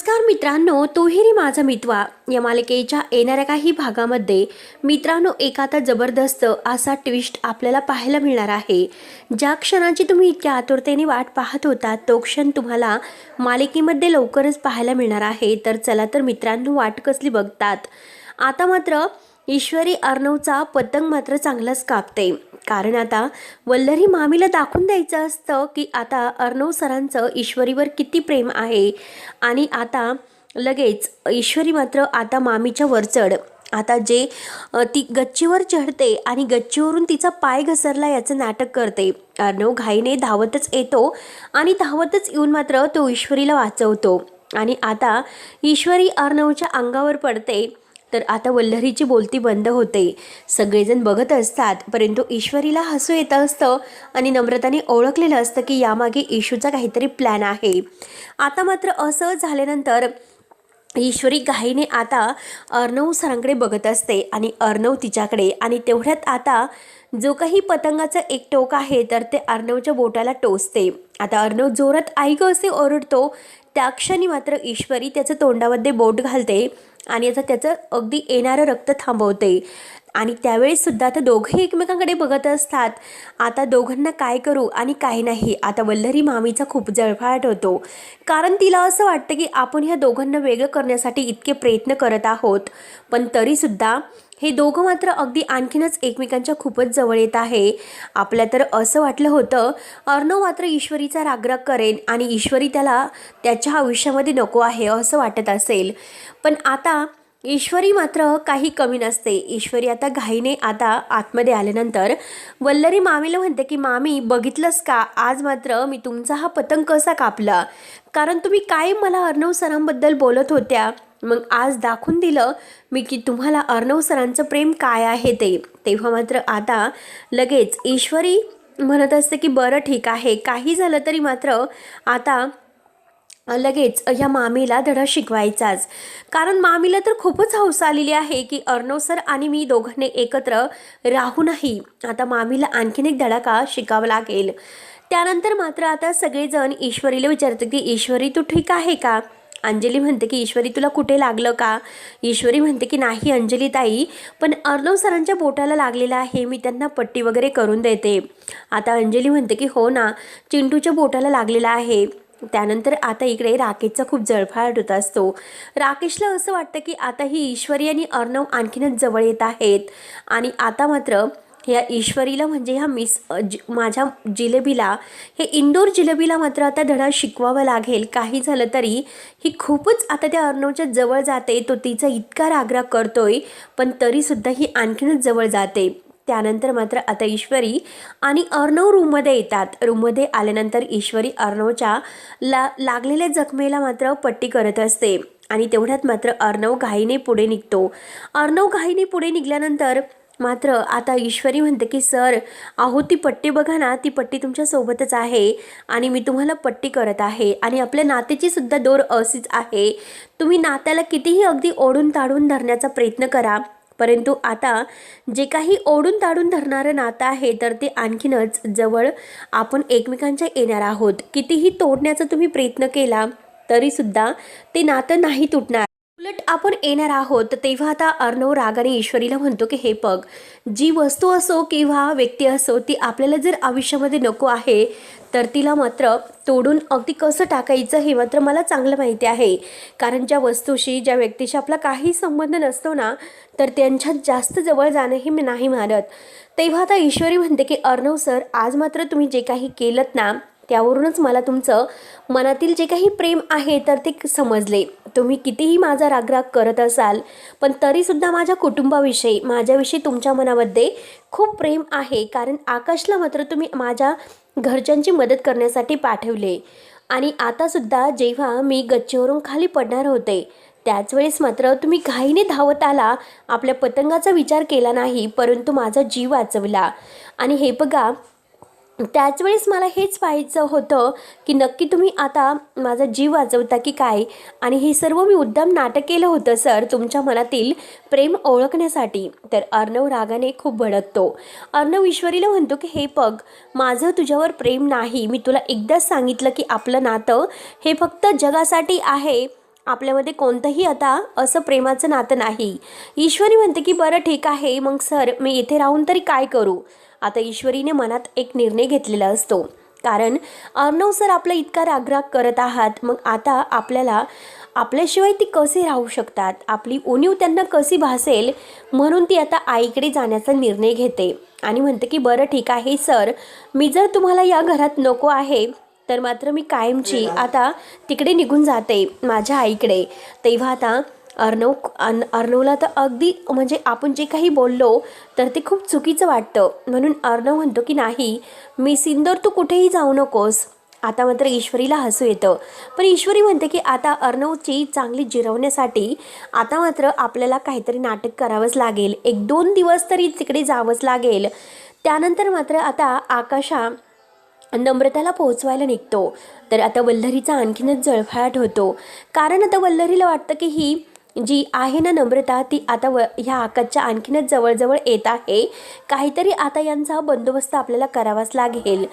नमस्कार मित्रांनो, तोहिरी माझा मितवा या मालिकेच्या येणाऱ्या काही भागामध्ये मित्रांनो एक आता जबरदस्त असा ट्विस्ट आपल्याला पाहायला मिळणार आहे। ज्या क्षणाची तुम्ही इतक्या आतुरतेने वाट पाहत होता तो क्षण तुम्हाला मालिकेमध्ये लवकरच पाहायला मिळणार आहे। तर चला तर मित्रांनो, वाट कसली बघतात। आता मात्र ईश्वरी अर्णवचा पतंग मात्र चांगलाच कापते, कारण आता वल्लरी मामीला दाखवून द्यायचं असतं की आता अर्णव सरांचं ईश्वरीवर किती प्रेम आहे। आणि आता लगेच ईश्वरी मात्र आता मामीच्या वर चढ आता जे ती गच्चीवर चढते आणि गच्चीवरून तिचा पाय घसरला याचं नाटक करते। अर्णव घाईने धावतच येतो आणि धावतच येऊन मात्र तो ईश्वरीला वाचवतो आणि आता ईश्वरी अर्णवच्या अंगावर पडते। तर आता वल्लरीची बोलती बंद होते। सगळेजण बघत असतात, परंतु ईश्वरीला हसू येत असतं आणि नम्रताने ओळखलेलं असतं की यामागे इशूचा काहीतरी प्लॅन आहे। आता मात्र असं झाल्यानंतर ईश्वरी घाईने आता अर्णव सरांकडे बघत असते आणि अर्णव तिच्याकडे, आणि तेवढ्यात आता जो काही पतंगाचं एक टोक आहे तर ते अर्णवच्या बोटाला टोचते। आता अर्णव जोरात आई गं असे ओरडतो। त्या क्षणी मात्र ईश्वरी त्याचं तोंडामध्ये बोट घालते आणि आता त्याचं अगदी येणारं रक्त थांबवते। आणि त्यावेळेस सुद्धा आता दोघे एकमेकांकडे बघत असतात। आता दोघांना काय करू आणि काय नाही। आता वल्लरी मामीचा खूप जळफळाट होतो, कारण तिला असं वाटतं की आपण ह्या दोघांना वेगळं करण्यासाठी इतके प्रयत्न करत आहोत, पण तरीसुद्धा हे दोघं मात्र अगदी आणखीनच एकमेकांच्या खूपच जवळ येत आहे। आपल्या तर असं वाटलं होतं अर्णव मात्र ईश्वरीचा रागराग करेन आणि ईश्वरी त्याला त्याच्या आयुष्यामध्ये नको आहे असं वाटत असेल, पण आता ईश्वरी मात्र काही कमी नसते। ईश्वरी आता घाईने आता आतमध्ये आल्यानंतर वल्लरी मामीला म्हणते की मामी बघितलंस का, आज मात्र मी तुमचा हा पतंग कसा कापला, कारण तुम्ही काय मला अर्णव सरांबद्दल बोलत होत्या, मग आज दाखवून दिलं मी की तुम्हाला अर्णव सरांचं प्रेम काय आहे ते। तेव्हा मात्र आता लगेच ईश्वरी म्हणत असते की बरं ठीक आहे, काही झालं तरी मात्र आता लगेच ह्या मामीला धडा शिकवायचाच, कारण मामीला तर खूपच हौस आलेली आहे की अर्णव सर आणि मी दोघांनी एकत्र राहूनही आता मामीला आणखीन एक धडाका शिकावा लागेल। त्यानंतर मात्र आता सगळेजण ईश्वरीला विचारतात की ईश्वरी तू ठीक आहे का। अंजली म्हणते की ईश्वरी तुला कुठे लागलं का। ईश्वरी म्हणते की नाही अंजली ताई, पण अर्णव सरांच्या बोटाला लागलेलं आहे, मी त्यांना पट्टी वगैरे करून देते। आता अंजली म्हणते की हो ना, चिंटूच्या बोटाला लागलेला आहे। त्यानंतर आता इकडे राकेशचा खूप जळफळाट होत असतो। राकेशला असं वाटतं की आता ही ईश्वरी आणि अर्णव आणखीनच जवळ येत आहेत आणि आता मात्र ह्या ईश्वरीला म्हणजे ह्या माझ्या जिलेबीला, हे इंदोर जिलेबीला मात्र आता धडा शिकवावा लागेल। काही झालं तरी ही खूपच आता त्या अर्णवच्या जवळ जाते, तो तिचा इतका रागराग करतोय पण तरीसुद्धा ही आणखीनच जवळ जाते। त्यानंतर मात्र आता ईश्वरी आणि अर्णव रूममध्ये येतात। रूममध्ये आल्यानंतर ईश्वरी अर्णवच्या लागलेल्या जखमेला मात्र पट्टी करत असते आणि तेवढ्यात मात्र अर्णव घाईने पुढे निघतो। अर्णव घाईने पुढे निघाल्यानंतर मात्र आता ईश्वरी म्हणते की सर अहो ती पट्टी बघा ना, ती पट्टी तुमच्या सोबतच आहे आणि मी तुम्हाला पट्टी करत आहे आणि आपल्या नात्याची सुद्धा दोर अशीच आहे। तुम्ही नात्याला कितीही अगदी ओढून ताडून धरण्याचा प्रयत्न करा, परंतु आता जे काही ओढून ताडून धरणारं नातं आहे तर ते आणखीनच जवळ आपण एकमेकांच्या येणार आहोत। कितीही तोडण्याचा तुम्ही प्रयत्न केला तरीसुद्धा ते नातं नाही तुटणार, उलट आपण येणार आहोत। तेव्हा आता अर्णव रागाने ईश्वरीला म्हणतो की हे बघ, जी वस्तू असो किंवा व्यक्ती असो ती आपल्याला जर आयुष्यामध्ये नको आहे तर तिला मात्र तोडून अगदी कसं टाकायचं हे मात्र मला चांगलं माहिती आहे, कारण ज्या वस्तूशी ज्या व्यक्तीशी आपला काही संबंध नसतो ना तर त्यांच्यात जास्त जवळ जाणंही मी नाही मानत। तेव्हा आता ईश्वरी म्हणते की अर्णव सर आज मात्र तुम्ही जे काही केलं ना त्यावरूनच मला तुमचं मनातील जे काही प्रेम आहे तर ते समजले। तुम्ही कितीही माझा रागराग करत असाल पण तरीसुद्धा माझ्या कुटुंबाविषयी माझ्याविषयी तुमच्या मनामध्ये खूप प्रेम आहे, कारण आकाशला मात्र तुम्ही माझ्या घरच्यांची मदत करण्यासाठी पाठवले आणि आतासुद्धा जेव्हा मी गच्चीवरून खाली पडणार होते त्याच वेळेस मात्र तुम्ही घाईने धावत आला, आपल्या पतंगाचा विचार केला नाही परंतु माझा जीव वाचवला। आणि हे बघा, त्याच वेळेस मला हेच पाहायचं होतं की नक्की तुम्ही आता माझा जीव वाचवता की काय, आणि हे सर्व मी मुद्दाम नाटक केलं होतं सर तुमच्या मनातील प्रेम ओळखण्यासाठी। तर अर्णव रागाने खूप भडकतो। अर्णव ईश्वरीला म्हणतो की हे बघ, माझं तुझ्यावर प्रेम नाही, मी तुला एकदाच सांगितलं की आपलं नातं हे फक्त जगासाठी आहे आपल्यामध्ये कोणतंही आता असं प्रेमाचं नातं नाही. ईश्वरी म्हणते की बरं ठीक आहे, मग सर मी इथे राहून तरी काय करू. आता ईश्वरीने मनात एक निर्णय घेतलेला असतो, कारण अर्णव सर आपला इतका रागराग करत आहात, मग आता आपल्याला आपल्याशिवाय ती कसे राहू शकतात, आपली उणीव त्यांना कशी भासेल. म्हणून ती आता आईकडे जाण्याचा निर्णय घेते आणि म्हणते की बरं ठीक आहे सर, मी जर तुम्हाला या घरात नको आहे तर मात्र मी कायमची आता तिकडे निघून जाते माझ्या आईकडे. तेव्हा आता अर्णवला तर अगदी म्हणजे आपण जे काही बोललो तर ते खूप चुकीचं वाटतं. म्हणून अर्णव म्हणतो की नाही मी सिंदूर तू कुठेही जाऊ नकोस. आता मात्र ईश्वरीला हसू येतं, पण ईश्वरी म्हणते की आता अर्णवची चांगली जिरवण्यासाठी आता मात्र आपल्याला काहीतरी नाटक करावंच लागेल, 1-2 दिवस तरी तिकडे जावंच लागेल. त्यानंतर मात्र आता आकाशा नम्रताला पोहोचवायला निघतो. तर आता वल्लरीचा आणखीनच जळफळाट होतो, कारण आता वल्लरीला वाटतं की ही जी आहे ना नम्रता, ती आता ह्या आकाशच्या आणखीनच जवळजवळ येत आहे. काहीतरी आता यांचा बंदोबस्त आपल्याला करावाच लागेल.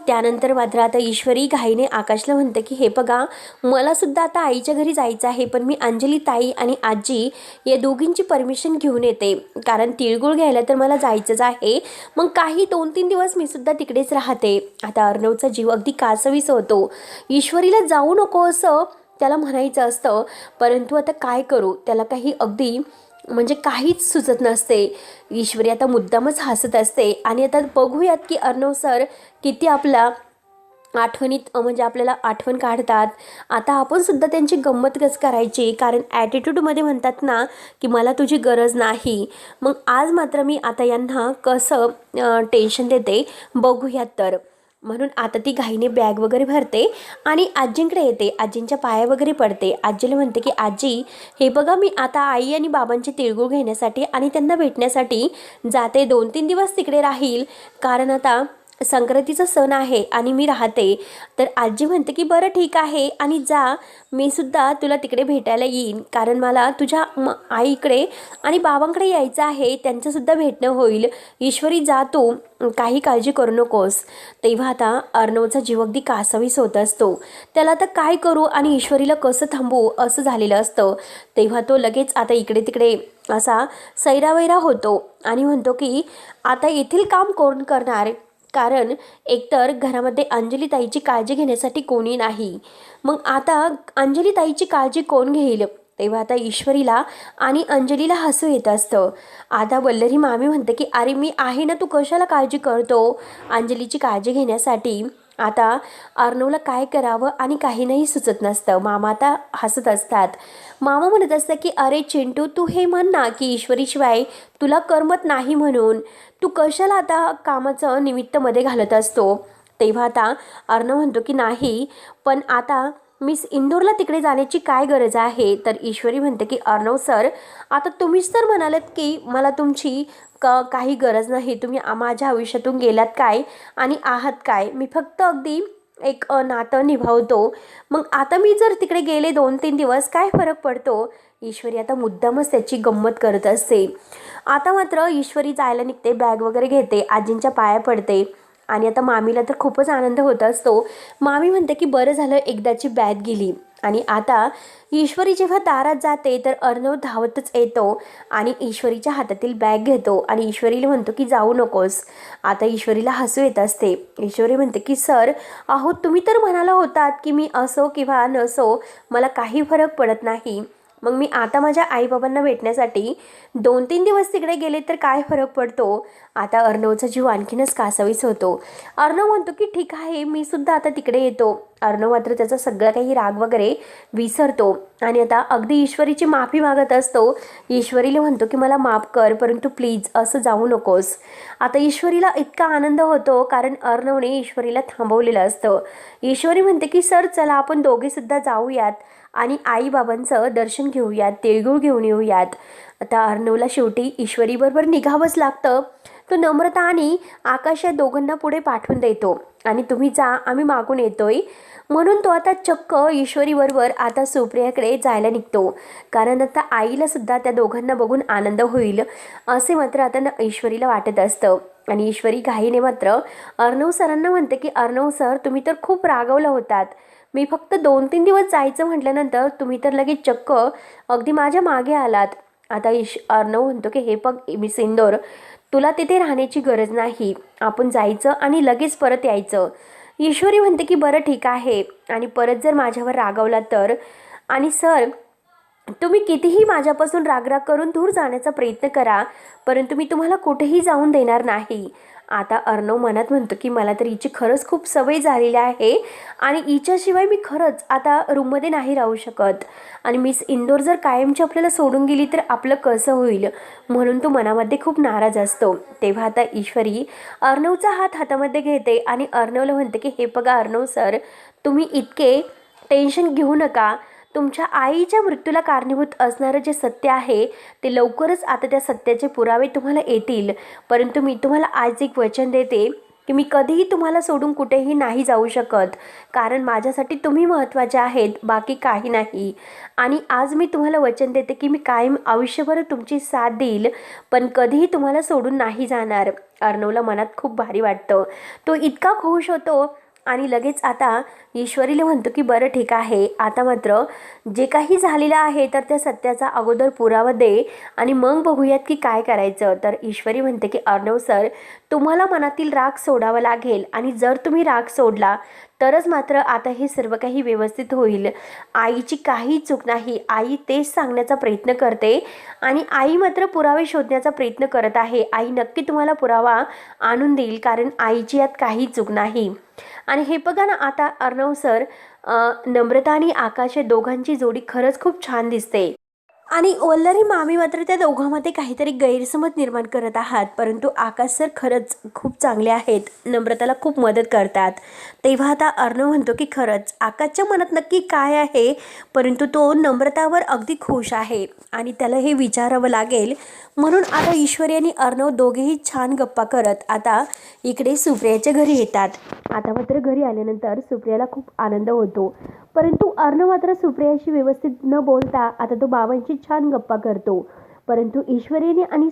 त्यानंतर मात्र आता ईश्वरी घाईने आकाशला म्हणते की हे बघा, मलासुद्धा आता आईच्या घरी जायचं आहे, पण मी अंजली ताई आणि आजी या दोघींची परमिशन घेऊन येते, कारण तिळगुळ घ्यायला तर मला जायचंच आहे. मग काही 2-3 दिवस मी सुद्धा तिकडेच राहते. आता अर्णवचा जीव अगदी कासावीस होतो. ईश्वरीला जाऊ नको असं त्याला म्हणायचं असतं, परंतु आता काय करू, त्याला काही अगदी म्हणजे काहीच सुचत नसते. ईश्वरी आता मुद्दामच हसत असते आणि आता बघूयात की अर्णव सर किती आपला आठवणीत म्हणजे आपल्याला आठवण काढतात. आता आपण सुद्धा त्यांची गंमत कस करायची, कारण ॲटिट्यूडमध्ये म्हणतात ना की मला तुझी गरज नाही. मग आज मात्र मी आता यांना कसं टेन्शन देते बघूयात. तर म्हणून आता ती घाईने बॅग वगैरे भरते आणि आजींकडे येते, आजींच्या पाया वगैरे पडते. आजीला म्हणते की आजी हे बघा, मी आता आई आणि बाबांचे तिळगुळ घेण्यासाठी आणि त्यांना भेटण्यासाठी जाते, 2-3 दिवस तिकडे राहील, कारण आता संक्रांतीचा सण आहे आणि मी राहते. तर आजी म्हणते की बरं ठीक आहे आणि जा, मी सुद्धा तुला तिकडे भेटायला येईन, कारण मला तुझ्या आईकडे आणि बाबांकडे यायचं आहे, त्यांचंसुद्धा भेटणं होईल. ईश्वरी जा तू, काही काळजी करू नकोस. तेव्हा आता अर्णवचा जीव अगदी कासावीस होत असतो. त्याला आता काय करू आणि ईश्वरीला कसं थांबवू असं झालेलं असतं. तेव्हा तो लगेच आता इकडे तिकडे असा सैरावैरा होतो आणि म्हणतो की आता येथील काम कोण करणार, कारण एकतर घरामध्ये अंजली ताईची काळजी घेण्यासाठी कोणी नाही. मग आता अंजली ताईची काळजी कोण घेईल. तेव्हा आता ईश्वरीला आणि अंजलीला हसू येत असतं. आता वल्लरी मामी म्हणते की अरे मी आहे ना, तू कशाला काळजी करतो अंजलीची काळजी घेण्यासाठी. आता अर्णवला काय करावं आणि काही नाही सुचत नसतं. मामा आता हसत असतात. मामा म्हणत असतात की अरे चिंटू, तू हे म्हण ना की ईश्वरीशिवाय तुला करमत नाही, म्हणून तू कशाला आता कामाचं निमित्त मध्ये घालत असतो. तेव्हा आता अर्णव म्हणतो की नाही, पण आता मिस इंदोरला तिकडे जाण्याची काय गरज आहे. तर ईश्वरी म्हणते की अर्णव सर, आता तुम्हीच तर म्हणालात की मला तुमची काही गरज नाही, तुम्ही माझ्या आयुष्यातून गेलात काय आणि आहात काय, मी फक्त अगदी एक नातं निभावतो. मग आता मी जर तिकडे गेले 2-3 दिवस काय फरक पडतो. ईश्वरी आता मुद्दामच त्याची गंमत करत असते. आता मात्र ईश्वरी जायला निघते, बॅग वगैरे घेते, आजींच्या पाया पडते आणि आता मामीला तर खूपच आनंद होत असतो. मामी म्हणते की बरं झालं एकदाची बॅग गेली. आणि आता ईश्वरी जेव्हा दारात जाते तर अर्णव धावतच येतो आणि ईश्वरीच्या हातातील बॅग घेतो आणि ईश्वरीला म्हणतो की जाऊ नकोस. आता ईश्वरीला हसू येत असते. ईश्वरी म्हणते की सर, अहो तुम्ही तर म्हणाला होतात की मी असो किंवा नसो मला काही फरक पडत नाही. मग मी आता माझ्या आईबाबांना भेटण्यासाठी 2-3 दिवस तिकडे गेले तर काय फरक पडतो. आता अर्णवचा जीव आणखीनच कासावीस होतो. अर्णव म्हणतो की ठीक आहे, मी सुद्धा आता तिकडे येतो. अर्णव मात्र त्याचा सगळं काही राग वगैरे विसरतो आणि आता अगदी ईश्वरीची माफी मागत असतो. ईश्वरीला म्हणतो की मला माफ कर, परंतु प्लीज असं जाऊ नकोस. आता ईश्वरीला इतका आनंद होतो कारण अर्णवने ईश्वरीला थांबवलेलं असतं. ईश्वरी म्हणते की सर चला आपण दोघेसुद्धा जाऊयात आणि आईबाबांचं दर्शन घेऊयात, तिळगुळ घेऊन येऊयात. आता अर्णवला शेवटी ईश्वरीबरोबर निघावंच लागतं. तो नम्रता आणि आकाश या दोघांना पुढे पाठवून देतो आणि तुम्ही जा, आम्ही मागून येतोय, म्हणून तो आता चक्क ईश्वरीबरोबर आता सुप्रियाकडे जायला निघतो, कारण आता आईला सुद्धा त्या दोघांना बघून आनंद होईल असे मात्र आता ईश्वरीला वाटत असतं. आणि ईश्वरी घाईने मात्र अर्णव सरांना म्हणते की अर्णव सर, तुम्ही तर खूप रागवला होतात, मी फक्त 2-3 दिवस जायचं म्हटल्यानंतर तुम्ही तर लगेच चक्क अगदी माझ्या मागे आलात. आता अर्णव म्हणतो की हे बघ मिस इंदोर, तुला तिथे राहण्याची गरज नाही, आपण जायचं आणि लगेच परत यायचं. ईश्वरी म्हणते की बरं ठीक आहे, आणि परत जर माझ्यावर रागावला तर. आणि सर, तुम्ही कितीही माझ्यापासून रागराग करून दूर जाण्याचा प्रयत्न करा, परंतु मी तुम्हाला कुठेही जाऊन देणार नाही. आता अर्णव मनात म्हणतो की मला तर हिची खरंच खूप सवय झालेली आहे आणि हिच्याशिवाय मी खरंच आता रूममध्ये नाही राहू शकत. आणि मिस इंदोर जर कायमची आपल्याला सोडून गेली तर आपलं कसं होईल, म्हणून तो मनामध्ये खूप नाराज असतो. तेव्हा आता ईश्वरी अर्णवचा हात हातामध्ये घेते आणि अर्णवला म्हणते की हे बघा अर्णव सर, तुम्ही इतके टेन्शन घेऊ नका. तुमच्या आईच्या मृत्यूला कारणीभूत असणारं जे सत्य आहे ते लवकरच आता त्या सत्याचे पुरावे तुम्हाला येतील. परंतु मी तुम्हाला आज एक वचन देते की मी कधीही तुम्हाला सोडून कुठेही नाही जाऊ शकत, कारण माझ्यासाठी तुम्ही महत्त्वाचे आहेत, बाकी काही नाही. आणि आज मी तुम्हाला वचन देते की मी कायम आयुष्यभर तुमची साथ देईल, पण कधीही तुम्हाला सोडून नाही जाणार. अर्णवला मनात खूप भारी वाटतं. तो इतका खुश होतो आणि लगेच आता ईश्वरीला म्हणतो की बरं ठीक आहे, आता मात्र जे काही झालेलं आहे तर त्या सत्याचा अगोदर पुरावा दे आणि मग बघूयात की काय करायचं. तर ईश्वरी म्हणते की अर्णव सर, तुम्हाला मनातील राग सोडावा लागेल, आणि जर तुम्ही राग सोडला तरच मात्र आता हे सर्व काही व्यवस्थित होईल. आईची काही चूक नाही, आई तेच सांगण्याचा प्रयत्न करते आणि आई मात्र पुरावे शोधण्याचा प्रयत्न करत आहे. आई नक्की तुम्हाला पुरावा आणून देईल, कारण आईची यात काही चूक नाही. आणि हे बघा ना, आता अर्णव सर, नम्रता आणि आकाश या दोघांची जोडी खरंच खूप छान दिसते. आणि वल्लरी मामी मात्र त्या दोघांमध्ये काहीतरी गैरसमज निर्माण करत आहात, परंतु आकाश सर खरंच खूप चांगले आहेत, नम्रताला खूप मदत करतात. तेव्हा आता अर्णव म्हणतो की खरंच आकाशच्या मनात नक्की काय आहे, परंतु तो नम्रतावर अगदी खुश आहे आणि त्याला हे विचारावं लागेल. म्हणून आता ईश्वरी आणि अर्णव दोघेही छान गप्पा करत आता इकडे सुप्रियाच्या घरी येतात. आता मात्र घरी आल्यानंतर सुप्रियाला खूप आनंद होतो, परंतु अर्णव मात्र सुप्रियाशी व्यवस्थित न बोलता आता तो बाबांशी छान गप्पा करतो. परंतु ईश्वरीने आणि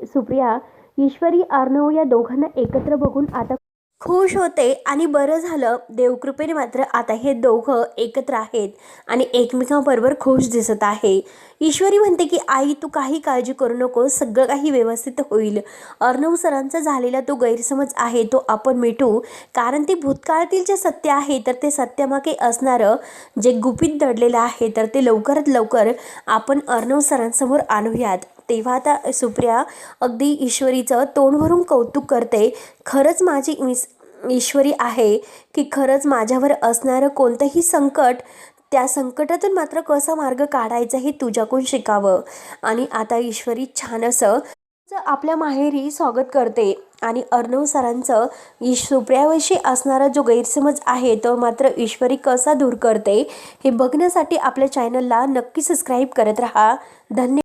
सुप्रिया ईश्वरी अर्णव या दोघांना एकत्र बघून आता खुश होते. आणि बरं झालं, देवकृपेने मात्र आता हे दोघं एकत्र आहेत आणि एकमेकांबरोबर खुश दिसत आहे. ईश्वरी म्हणते की आई, तू काही काळजी करू नको, सगळं काही व्यवस्थित होईल. अर्णव सरांचा झालेला तो गैरसमज आहे तो आपण मिटू, कारण ते भूतकाळातील जे सत्य आहे तर ते सत्यामागे असणारं जे गुपित दडलेलं आहे तर ते लवकरात लवकर आपण अर्णव सरांसमोर आणूयात. तेव्हा आता सुप्रिया अगदी ईश्वरीचं तोंड भरून कौतुक करते. खरंच माझी ईश्वरी आहे की खरंच माझ्यावर असणारं कोणतंही संकट, त्या संकटातून मात्र कसा मार्ग काढायचा हे तुझ्याकडून शिकावं. आणि आता ईश्वरी छान असं आपल्या माहेरी स्वागत करते आणि अर्णव सरांचं सुप्रियाविषयी असणारा जो गैरसमज आहे तो मात्र ईश्वरी कसा दूर करते हे बघण्यासाठी आपल्या चॅनलला नक्की सबस्क्राईब करत राहा. धन्यवाद.